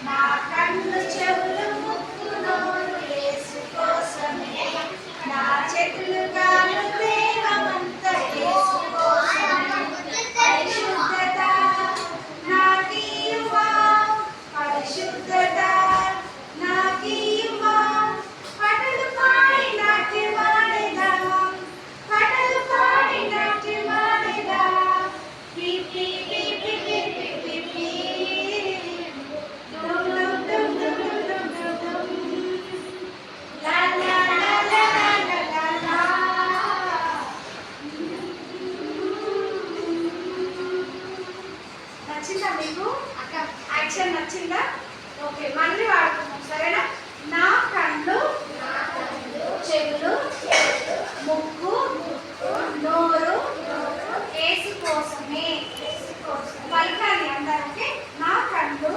నా కళ్ళు చెవులు ముక్కు నోరు యేసు కోసమే నా చేతులు కాళ్ళు దేహమంత యేసు కోసమే పరిశుద్ధత నాకియువా పరిశుద్ధత నాకియువా పాటలు పాడి నాట్యమాడేదా పాటలు పాడి నాట్యమాడేదా పీ పీ పీ పీ పీ పీ పీ పీ డుమ్ డుమ్ డుమ్ డుమ్ డుమ్ డుమ్ డుమ్ లా లా లా లా లా లా లా. నచ్చిందా మీకు అక్క యాక్షన్ నచ్చిందా? ఓకే మళ్ళీ వాడుకుందాం సరేనా? నా కళ్ళు చెవులు ముక్కు నోరు యేసు కోసమే పలకాలి అందరూ. ఓకే నా కళ్ళు